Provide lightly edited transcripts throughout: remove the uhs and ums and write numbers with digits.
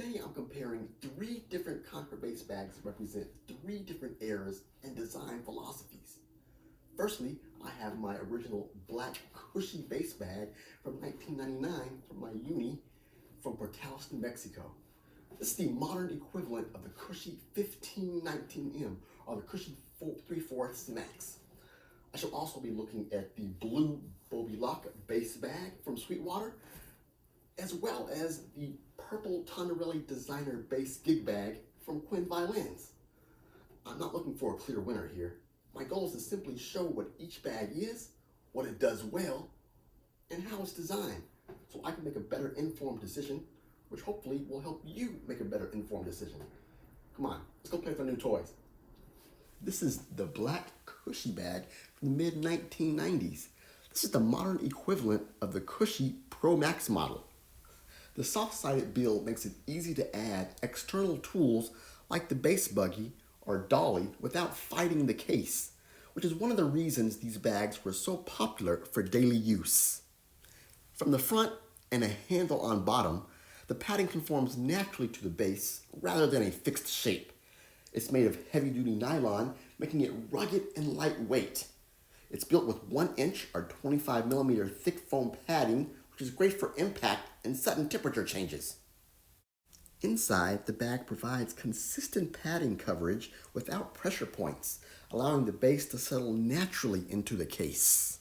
Today I'm comparing three different contrabass bags that represent three different eras and design philosophies. Firstly, I have my original black Cushy bass bag from 1999 from my uni from Portability, New Mexico. This is the modern equivalent of the Cushy 1519M or the Cushy 3/4 Max. I shall also be looking at the blue Bobelock bass bag from Sweetwater, as well as the purple Tonareli designer bass gig bag from Quinn Violins. I'm not looking for a clear winner here. My goal is to simply show what each bag is, what it does well, and how it's designed, so I can make a better informed decision, which hopefully will help you make a better informed decision. Come on, let's go play with our new toys. This is the black Cushy bag from the mid-1990s. This is the modern equivalent of the Cushy Pro Max model. The soft-sided build makes it easy to add external tools like the bass buggy or dolly without fighting the case, which is one of the reasons these bags were so popular for daily use. From the front and a handle on bottom, the padding conforms naturally to the bass rather than a fixed shape. It's made of heavy-duty nylon, making it rugged and lightweight. It's built with 1-inch or 25mm thick foam padding, which is great for impact and sudden temperature changes. Inside, the bag provides consistent padding coverage without pressure points, allowing the bass to settle naturally into the case.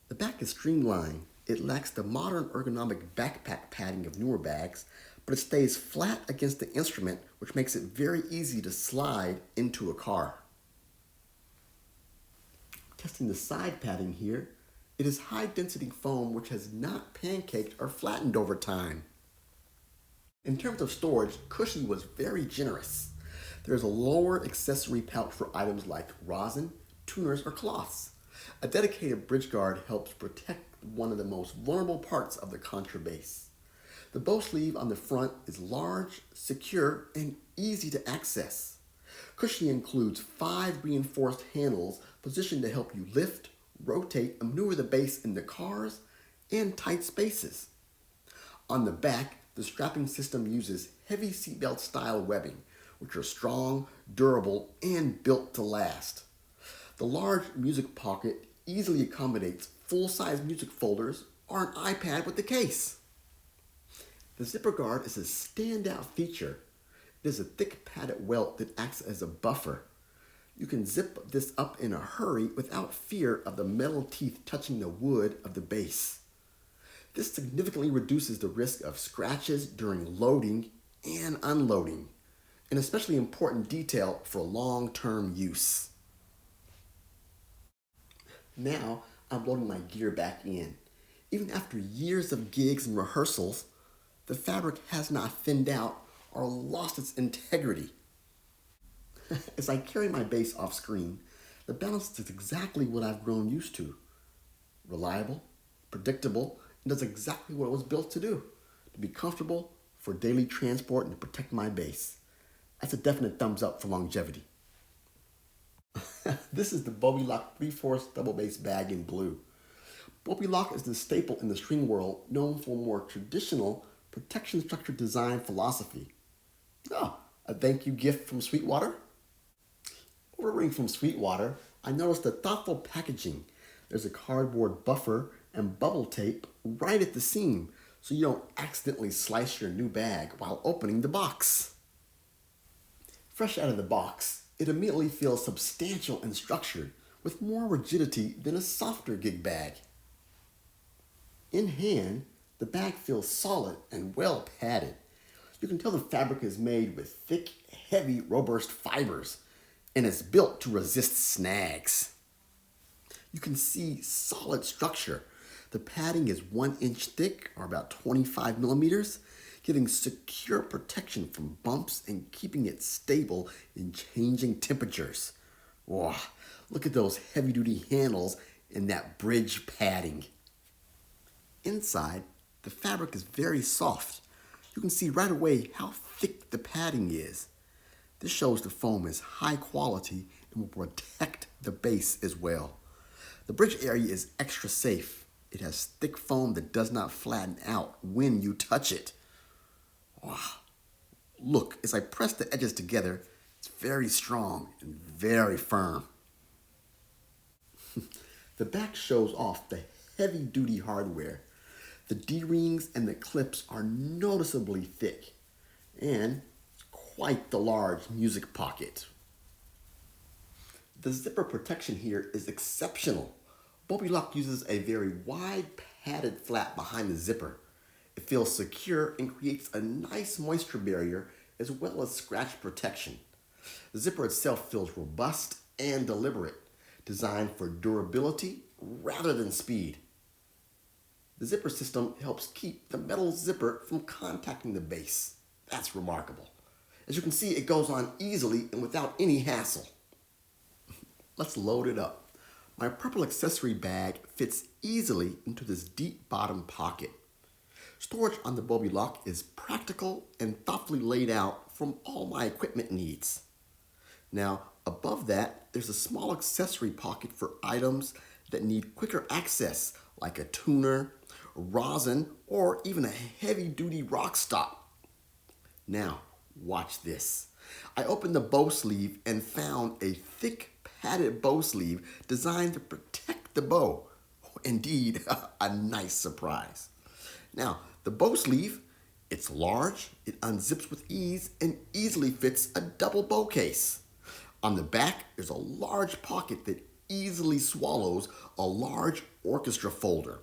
The back is streamlined. It lacks the modern ergonomic backpack padding of newer bags, but it stays flat against the instrument, which makes it very easy to slide into a car. Testing the side padding here, it is high-density foam which has not pancaked or flattened over time. In terms of storage, Cushy was very generous. There is a lower accessory pouch for items like rosin, tuners, or cloths. A dedicated bridge guard helps protect one of the most vulnerable parts of the contrabass. The bow sleeve on the front is large, secure, and easy to access. Cushy includes 5 reinforced handles positioned to help you lift, rotate, and maneuver the bass in the cars and tight spaces. On the back, the strapping system uses heavy seatbelt style webbing, which are strong, durable, and built to last. The large music pocket easily accommodates full-size music folders or an iPad with the case. The zipper guard is a standout feature. It is a thick padded welt that acts as a buffer. You can zip this up in a hurry without fear of the metal teeth touching the wood of the bass. This significantly reduces the risk of scratches during loading and unloading, an especially important detail for long-term use. Now I'm loading my gear back in. Even after years of gigs and rehearsals, the fabric has not thinned out or lost its integrity. As I carry my bass off screen, the balance is exactly what I've grown used to. Reliable, predictable, and does exactly what it was built to do, to be comfortable for daily transport and to protect my bass. That's a definite thumbs up for longevity. This is the Bobelock 3/4 double bass bag in blue. Bobelock is the staple in the string world, known for more traditional protection structure design philosophy. Oh, a thank you gift from Sweetwater? Ordering from Sweetwater, I noticed the thoughtful packaging. There's a cardboard buffer and bubble tape right at the seam, so you don't accidentally slice your new bag while opening the box. Fresh out of the box, it immediately feels substantial and structured, with more rigidity than a softer gig bag. In hand, the bag feels solid and well padded. You can tell the fabric is made with thick, heavy, robust fibers, and is built to resist snags. You can see solid structure. The padding is 1-inch thick, or about 25mm, giving secure protection from bumps and keeping it stable in changing temperatures. Wow, look at those heavy-duty handles and that bridge padding. Inside, the fabric is very soft. You can see right away how thick the padding is. This shows the foam is high quality and will protect the bass as well. The bridge area is extra safe. It has thick foam that does not flatten out when you touch it. Look, as I press the edges together, it's very strong and very firm. The back shows off the heavy-duty hardware. The D-rings and the clips are noticeably thick, and quite the large music pocket. The zipper protection here is exceptional. Bobelock uses a very wide padded flap behind the zipper. It feels secure and creates a nice moisture barrier as well as scratch protection. The zipper itself feels robust and deliberate, designed for durability rather than speed. The zipper system helps keep the metal zipper from contacting the bass. That's remarkable. As you can see, it goes on easily and without any hassle. Let's load it up. My purple accessory bag fits easily into this deep bottom pocket. Storage on the Bobelock is practical and thoughtfully laid out from all my equipment needs. Now, above that, there's a small accessory pocket for items that need quicker access, like a tuner, rosin, or even a heavy-duty rock stop. Now, watch this. I opened the bow sleeve and found a thick padded bow sleeve designed to protect the bow. Indeed, a nice surprise. Now, the bow sleeve, it's large, it unzips with ease, and easily fits a double bow case. On the back, there's a large pocket that easily swallows a large orchestra folder.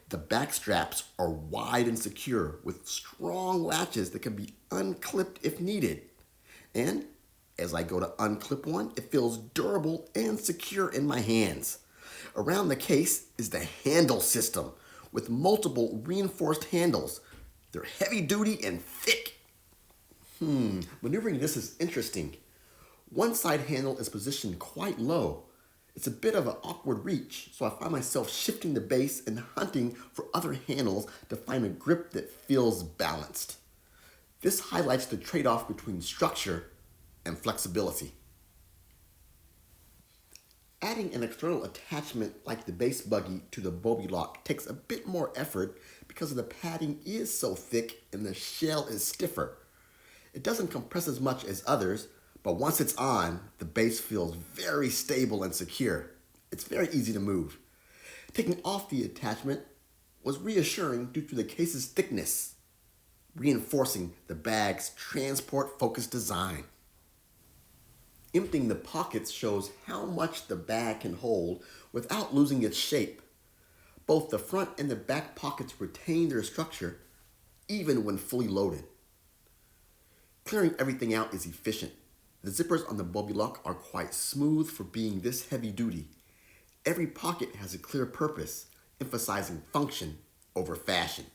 The back straps are wide and secure with strong latches that can be unclipped if needed. And as I go to unclip one, it feels durable and secure in my hands. Around the case is the handle system with multiple reinforced handles. They're heavy duty and thick. Maneuvering this is interesting. One side handle is positioned quite low. It's a bit of an awkward reach, so I find myself shifting the bass and hunting for other handles to find a grip that feels balanced. This highlights the trade-off between structure and flexibility. Adding an external attachment like the bass buggy to the Bobelock takes a bit more effort because the padding is so thick and the shell is stiffer. It doesn't compress as much as others, but once it's on, the bass feels very stable and secure. It's very easy to move. Taking off the attachment was reassuring due to the case's thickness, reinforcing the bag's transport-focused design. Emptying the pockets shows how much the bag can hold without losing its shape. Both the front and the back pockets retain their structure, even when fully loaded. Clearing everything out is efficient. The zippers on the Bobelock are quite smooth for being this heavy duty. Every pocket has a clear purpose, emphasizing function over fashion.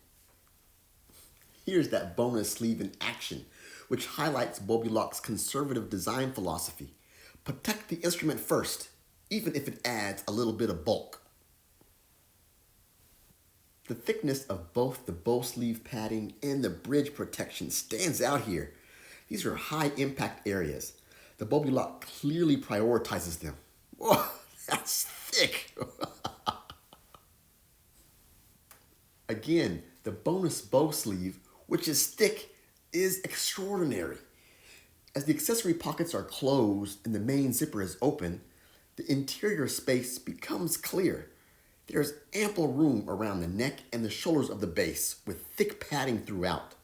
Here's that bonus sleeve in action, which highlights Bobelock's conservative design philosophy. Protect the instrument first, even if it adds a little bit of bulk. The thickness of both the bow sleeve padding and the bridge protection stands out here. These are high impact areas. The Bobelock clearly prioritizes them. Whoa, that's thick. Again, the bonus bow sleeve, which is thick, is extraordinary. As the accessory pockets are closed and the main zipper is open, the interior space becomes clear. There's ample room around the neck and the shoulders of the bass with thick padding throughout.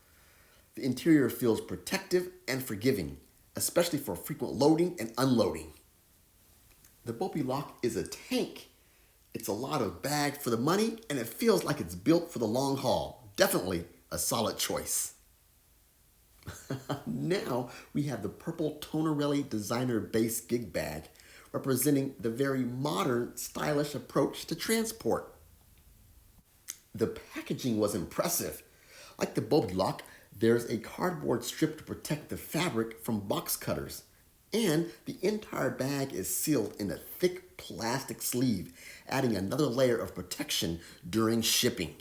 The interior feels protective and forgiving, especially for frequent loading and unloading. The Bobelock is a tank. It's a lot of bag for the money, and it feels like it's built for the long haul. Definitely a solid choice. Now we have the purple Tonareli designer bass gig bag, representing the very modern, stylish approach to transport. The packaging was impressive. Like the Bobelock, there's a cardboard strip to protect the fabric from box cutters, and the entire bag is sealed in a thick plastic sleeve, adding another layer of protection during shipping.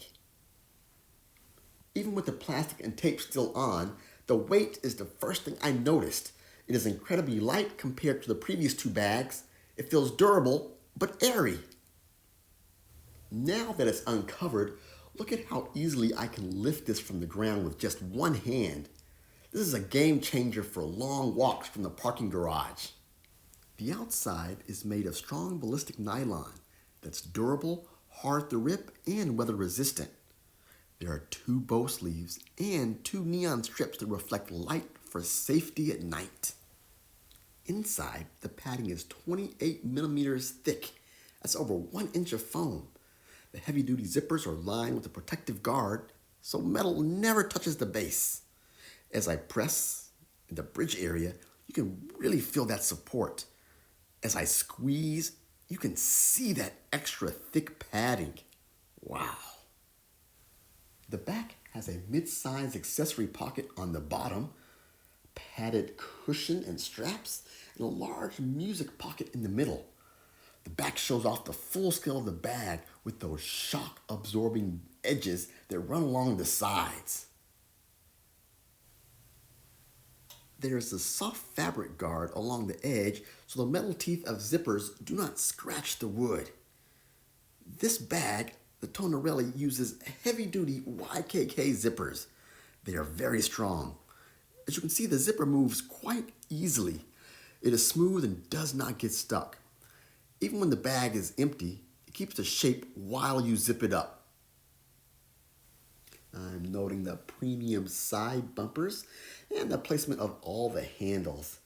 Even with the plastic and tape still on, the weight is the first thing I noticed. It is incredibly light compared to the previous two bags. It feels durable, but airy. Now that it's uncovered, Look at how easily I can lift this from the ground with just one hand. This is a game changer for long walks from the parking garage. The outside is made of strong ballistic nylon that's durable, hard to rip, and weather resistant. There are 2 bow sleeves and 2 neon strips that reflect light for safety at night. Inside, the padding is 28 millimeters thick. That's over 1 inch of foam. The heavy-duty zippers are lined with a protective guard, so metal never touches the base. As I press in the bridge area, you can really feel that support. As I squeeze, you can see that extra thick padding. Wow. The back has a mid-size accessory pocket on the bottom, padded cushion and straps, and a large music pocket in the middle. The back shows off the full scale of the bag with those shock-absorbing edges that run along the sides. There's a soft fabric guard along the edge so the metal teeth of zippers do not scratch the wood. This bag, the Tonareli, uses heavy-duty YKK zippers. They are very strong. As you can see, the zipper moves quite easily. It is smooth and does not get stuck. Even when the bag is empty, it keeps the shape while you zip it up. I'm noting the premium side bumpers and the placement of all the handles.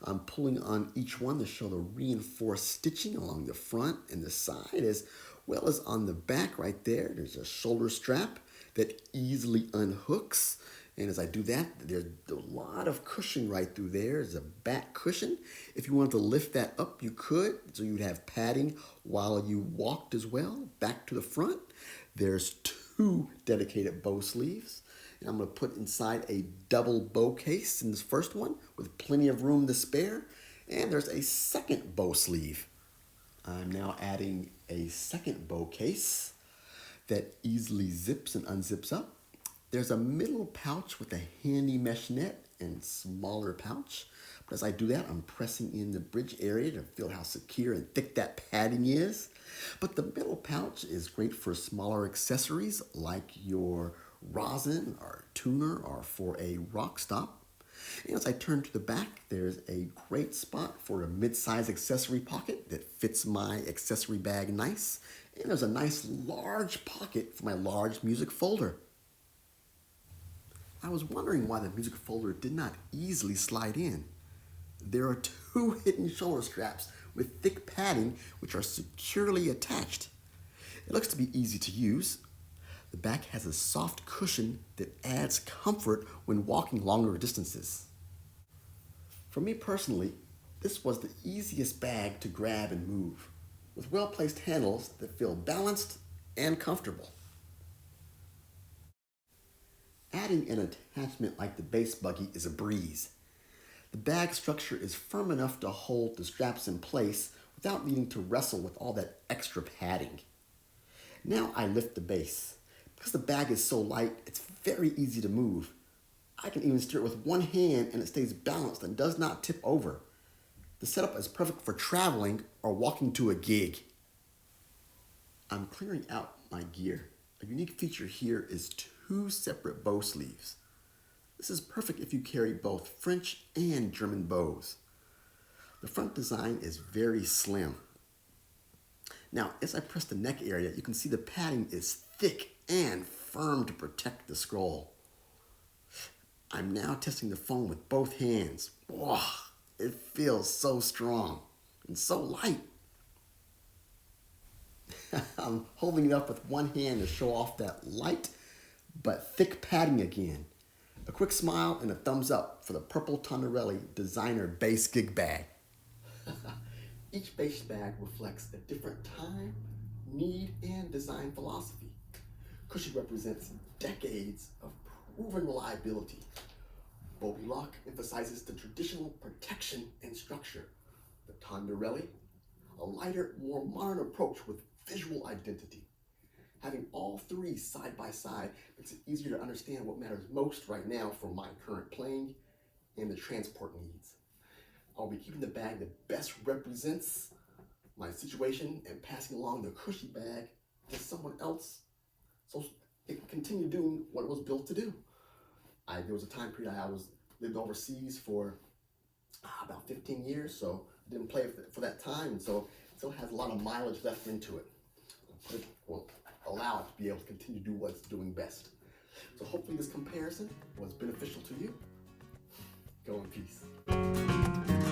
I'm pulling on each one to show the reinforced stitching along the front and the side, as well as on the back right there. There's a shoulder strap that easily unhooks. And as I do that, there's a lot of cushion right through there. There's a back cushion. If you wanted to lift that up, you could. So you'd have padding while you walked as well, back to the front. There's 2 dedicated bow sleeves. And I'm going to put inside a double bow case in this first one with plenty of room to spare. And there's a second bow sleeve. I'm now adding a second bow case that easily zips and unzips up. There's a middle pouch with a handy mesh net and smaller pouch. But as I do that, I'm pressing in the bridge area to feel how secure and thick that padding is. But the middle pouch is great for smaller accessories like your rosin or tuner or for a rock stop. And as I turn to the back, there's a great spot for a mid-size accessory pocket that fits my accessory bag nice. And there's a nice large pocket for my large music folder. I was wondering why the music folder did not easily slide in. There are 2 hidden shoulder straps with thick padding which are securely attached. It looks to be easy to use. The back has a soft cushion that adds comfort when walking longer distances. For me personally, this was the easiest bag to grab and move, with well-placed handles that feel balanced and comfortable. Adding an attachment like the bass buggy is a breeze. The bag structure is firm enough to hold the straps in place without needing to wrestle with all that extra padding. Now I lift the bass. Because the bag is so light, it's very easy to move. I can even steer it with one hand and it stays balanced and does not tip over. The setup is perfect for traveling or walking to a gig. I'm clearing out my gear. A unique feature here is 2 separate bow sleeves. This is perfect if you carry both French and German bows. The front design is very slim. Now, as I press the neck area, you can see the padding is thick and firm to protect the scroll. I'm now testing the foam with both hands. Wow, it feels so strong and so light. I'm holding it up with one hand to show off that light but thick padding again. A quick smile and a thumbs up for the purple Tonareli designer bass gig bag. Each bass bag reflects a different time, need, and design philosophy. Cushy represents decades of proven reliability. Bobelock emphasizes the traditional protection and structure. The Tonareli, a lighter, more modern approach with visual identity. Having all 3 side by side makes it easier to understand what matters most right now for my current playing and the transport needs. I'll be keeping the bag that best represents my situation and passing along the Cushy bag to someone else so it can continue doing what it was built to do. There was a time period I lived overseas for about 15 years, so I didn't play for that time, and so it still has a lot of mileage left into it. It will allow it to be able to continue to do what it's doing best. So hopefully this comparison was beneficial to you. Go in peace.